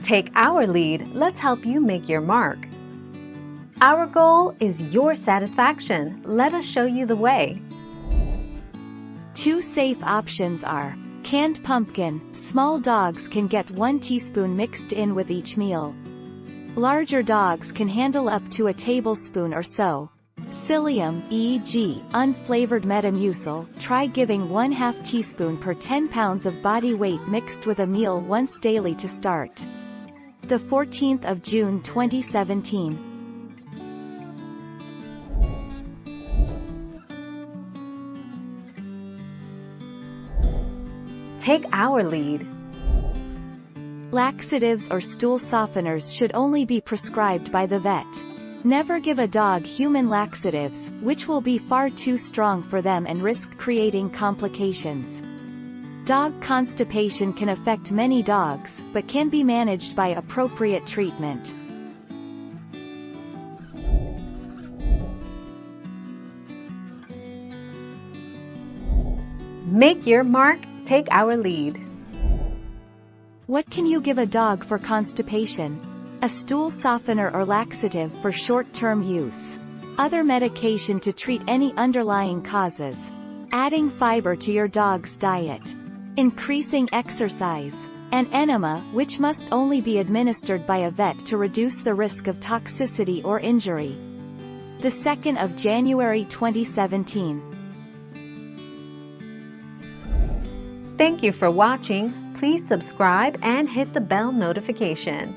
Take our lead, let's help you make your mark. Our goal is your satisfaction. Let us show you the way. Two safe options are canned pumpkin. Small dogs can get 1 teaspoon mixed in with each meal. Larger dogs can handle up to a tablespoon or so. Psyllium, e.g., unflavored Metamucil. Try giving 1/2 teaspoon per 10 pounds of body weight mixed with a meal once daily to start. The 14th of June 2017. Take our lead. Laxatives or stool softeners should only be prescribed by the vet. Never give a dog human laxatives, which will be far too strong for them and risk creating complications. Dog constipation can affect many dogs, but can be managed by appropriate treatment. Make your mark, take our lead. What can you give a dog for constipation? A stool softener or laxative for short-term use. Other medication to treat any underlying causes. Adding fiber to your dog's diet. Increasing exercise. An enema, which must only be administered by a vet to reduce the risk of toxicity or injury. The 2nd of January 2017. Thank you for watching. Please subscribe and hit the bell notification.